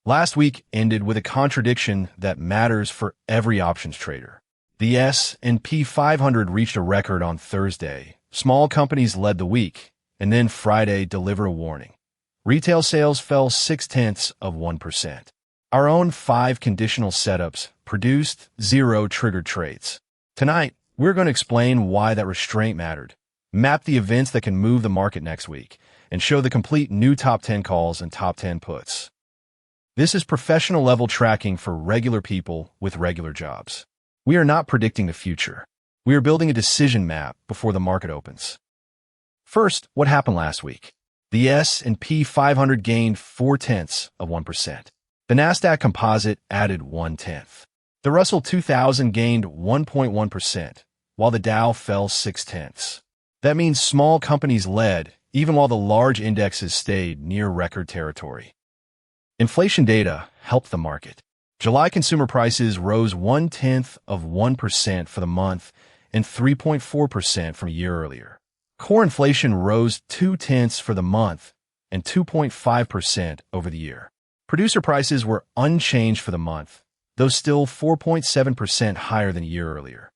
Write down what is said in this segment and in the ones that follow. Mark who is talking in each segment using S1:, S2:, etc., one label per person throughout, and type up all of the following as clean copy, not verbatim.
S1: Last week ended with a contradiction that matters for every options trader. The S&P 500 reached a record on Thursday. Small companies led the week, and then Friday delivered a warning. Retail sales fell 0.6%. Our own 5 conditional setups produced 0 triggered trades. Tonight, we're going to explain why that restraint mattered, map the events that can move the market next week, and show the complete new top 10 calls and top 10 puts. This is professional level tracking for regular people with regular jobs. We are not predicting the future. We are building a decision map before the market opens. First, what happened last week? The S&P 500 gained 0.4%. The Nasdaq Composite added 0.1. The Russell 2000 gained 1.1%, while the Dow fell 0.6. That means small companies led, even while the large indexes stayed near record territory. Inflation data helped the market. July consumer prices rose 0.1% for the month and 3.4% from a year earlier. Core inflation rose 0.2 for the month and 2.5% over the year. Producer prices were unchanged for the month, though still 4.7% higher than a year earlier.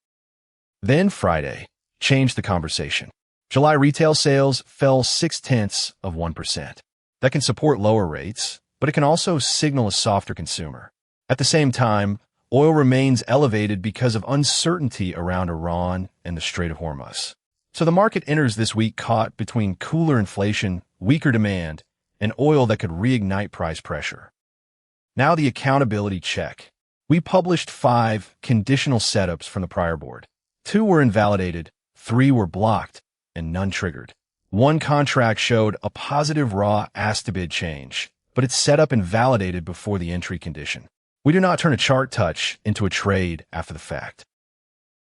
S1: Then Friday changed the conversation. July retail sales fell 0.6%. That can support lower rates, but it can also signal a softer consumer. At the same time, oil remains elevated because of uncertainty around Iran and the Strait of Hormuz. So the market enters this week caught between cooler inflation, weaker demand, and oil that could reignite price pressure. Now the accountability check. We published 5 conditional setups from the prior board. 2 were invalidated, 3 were blocked, and none triggered. 1 contract showed a positive raw ask-to-bid change, but it's set up and validated before the entry condition. We do not turn a chart touch into a trade after the fact.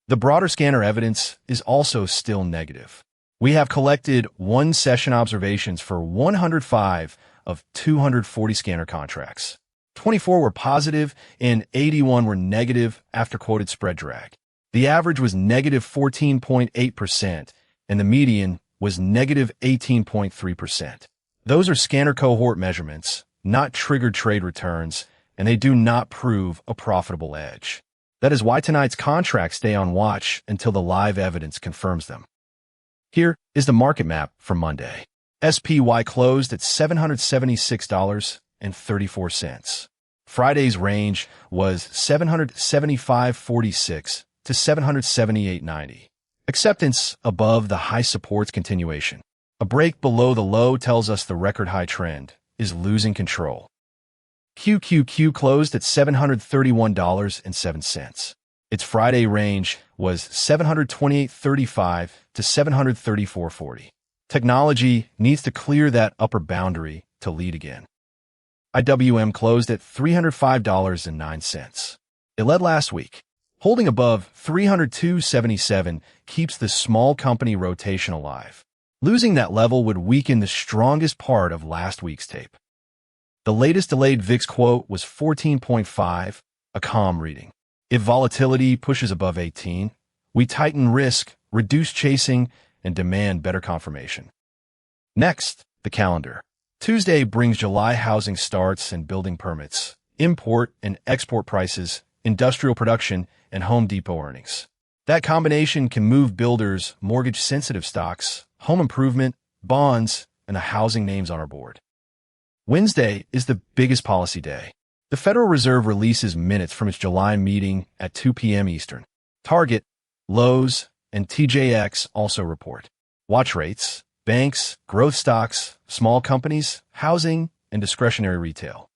S1: The broader scanner evidence is also still negative. We have collected 1 session observations for 105 of 240 scanner contracts. 24 were positive and 81 were negative after quoted spread drag. The average was negative 14.8% and the median was negative 18.3%. Those are scanner cohort measurements, not triggered trade returns, and they do not prove a profitable edge. That is why tonight's contracts stay on watch until the live evidence confirms them. Here is the market map for Monday. SPY closed at $776.34. Friday's range was $775.46 to $778.90. Acceptance above the high support's continuation. A break below the low tells us the record high trend is losing control. QQQ closed at $731.07. Its Friday range was $728.35 to $734.40. Technology needs to clear that upper boundary to lead again. IWM closed at $305.09. It led last week. Holding above 302.77 keeps the small company rotation alive. Losing that level would weaken the strongest part of last week's tape. The latest delayed VIX quote was 14.5, a calm reading. If volatility pushes above 18, we tighten risk, reduce chasing, and demand better confirmation. Next, the calendar. Tuesday brings July housing starts and building permits, import and export prices, industrial production, and Home Depot earnings. That combination can move builders, mortgage-sensitive stocks, home improvement, bonds, and the housing names on our board. Wednesday is the biggest policy day. The Federal Reserve releases minutes from its July meeting at 2 p.m. Eastern. Target, Lowe's, and TJX also report. Watch rates, banks, growth stocks, small companies, housing, and discretionary retail.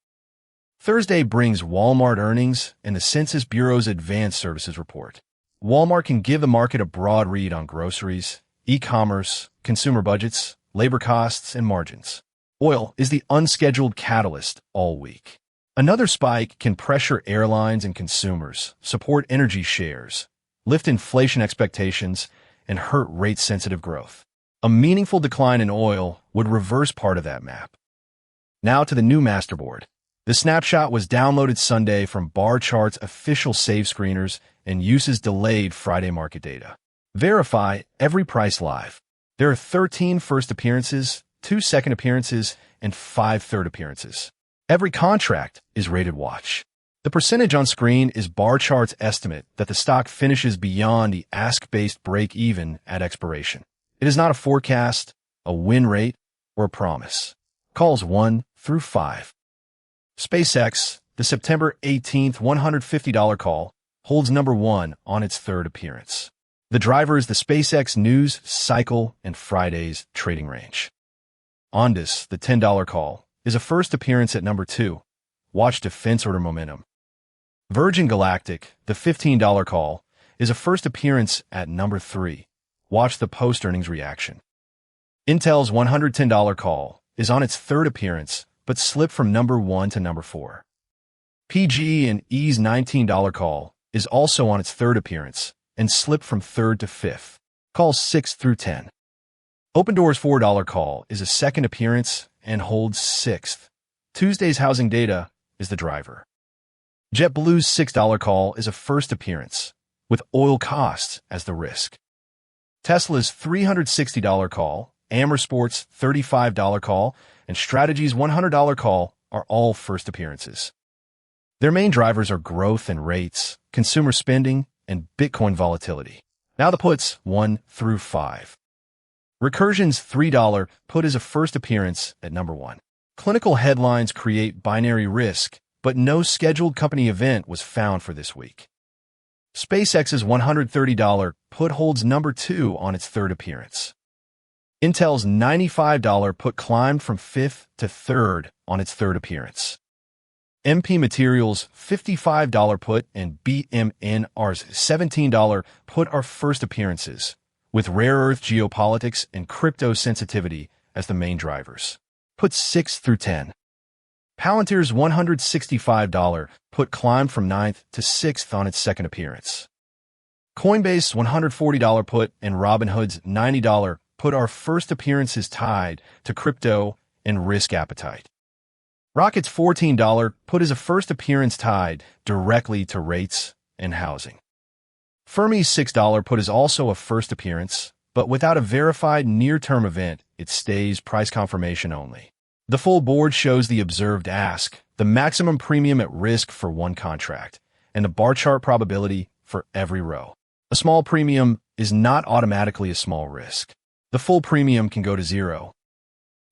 S1: Thursday brings Walmart earnings and the Census Bureau's Advanced Services report. Walmart can give the market a broad read on groceries, e-commerce, consumer budgets, labor costs, and margins. Oil is the unscheduled catalyst all week. Another spike can pressure airlines and consumers, support energy shares, lift inflation expectations, and hurt rate-sensitive growth. A meaningful decline in oil would reverse part of that map. Now to the new masterboard. The snapshot was downloaded Sunday from Barchart's official save screeners and uses delayed Friday market data. Verify every price live. There are 13 first appearances, 2 second appearances, and 5 third appearances. Every contract is rated watch. The percentage on screen is Barchart's estimate that the stock finishes beyond the ask-based break-even at expiration. It is not a forecast, a win rate, or a promise. Calls 1 through 5. SpaceX, the September 18th $150 call, holds number 1 on its third appearance. The driver is the SpaceX news cycle and Friday's trading range. Ondas, the $10 call, is a first appearance at number 2. Watch defense order momentum. Virgin Galactic, the $15 call, is a first appearance at number 3. Watch the post-earnings reaction. Intel's $110 call is on its third appearance, but slipped from number 1 to number 4. PG&E's $19 call is also on its third appearance and slipped from 3rd to 5th. Calls 6 through 10. Opendoor's $4 call is a second appearance and holds 6th. Tuesday's housing data is the driver. JetBlue's $6 call is a first appearance, with oil costs as the risk. Tesla's $360 call, Amersport's $35 call, and Strategy's $100 call are all first appearances. Their main drivers are growth and rates, consumer spending, and Bitcoin volatility. Now the puts 1 through 5. Recursion's $3 put is a first appearance at number 1. Clinical headlines create binary risk, but no scheduled company event was found for this week. SpaceX's $130 put holds number 2 on its third appearance. Intel's $95 put climbed from 5th to 3rd on its third appearance. MP Materials' $55 put and BMNR's $17 put are first appearances, with rare earth geopolitics and crypto sensitivity as the main drivers. Puts 6 through 10. Palantir's $165 put climbed from 9th to 6th on its second appearance. Coinbase's $140 put and Robinhood's $90 put are first appearances tied to crypto and risk appetite. Rocket's $14 put is a first appearance tied directly to rates and housing. Fermi's $6 put is also a first appearance, but without a verified near-term event, it stays price confirmation only. The full board shows the observed ask, the maximum premium at risk for one contract, and the Barchart probability for every row. A small premium is not automatically a small risk. The full premium can go to 0.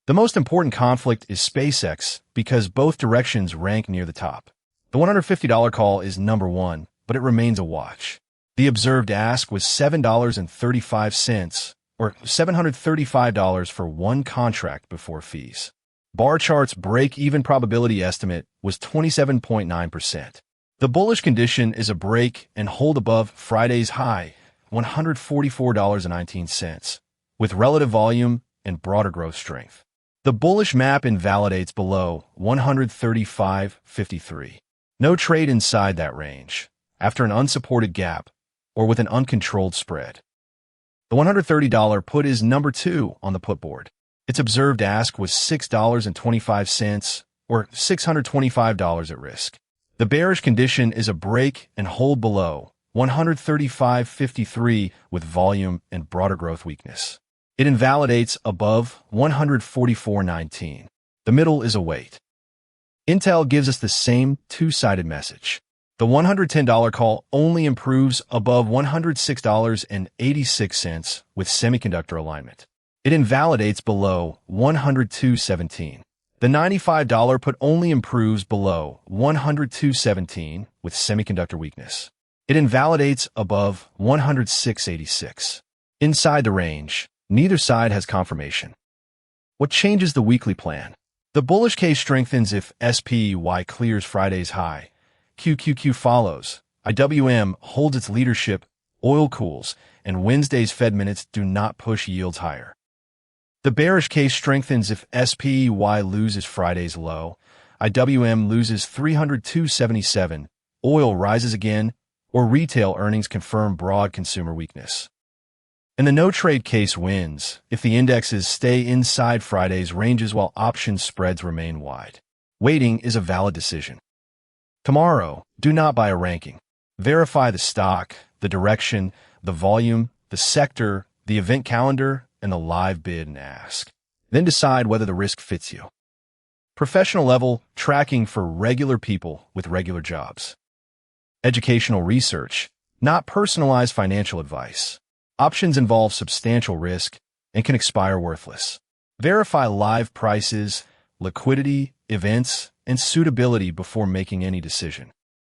S1: The most important conflict is SpaceX because both directions rank near the top. The $150 call is number 1, but it remains a watch. The observed ask was $7.35, or $735 for one contract before fees. Barchart's break-even probability estimate was 27.9%. The bullish condition is a break and hold above Friday's high, $144.19, with relative volume and broader growth strength. The bullish map invalidates below 135.53. No trade inside that range, after an unsupported gap, or with an uncontrolled spread. The $130 put is number 2 on the put board. Its observed ask was $6.25, or $625 at risk. The bearish condition is a break and hold below 135.53 with volume and broader growth weakness. It invalidates above 144.19. The middle is a wait. Intel gives us the same two-sided message. The $110 call only improves above $106.86 with semiconductor alignment. It invalidates below 102.17. The $95 put only improves below 102.17 with semiconductor weakness. It invalidates above 106.86. Inside the range, neither side has confirmation. What changes the weekly plan? The bullish case strengthens if SPY clears Friday's high. QQQ follows. IWM holds its leadership, oil cools, and Wednesday's Fed minutes do not push yields higher. The bearish case strengthens if SPY loses Friday's low, IWM loses 302.77, oil rises again, or retail earnings confirm broad consumer weakness. And the no-trade case wins if the indexes stay inside Friday's ranges while option spreads remain wide. Waiting is a valid decision. Tomorrow, do not buy a ranking. Verify the stock, the direction, the volume, the sector, the event calendar, and the live bid and ask. Then decide whether the risk fits you. Professional level tracking for regular people with regular jobs. Educational research, not personalized financial advice. Options involve substantial risk and can expire worthless. Verify live prices, liquidity, events, and suitability before making any decision.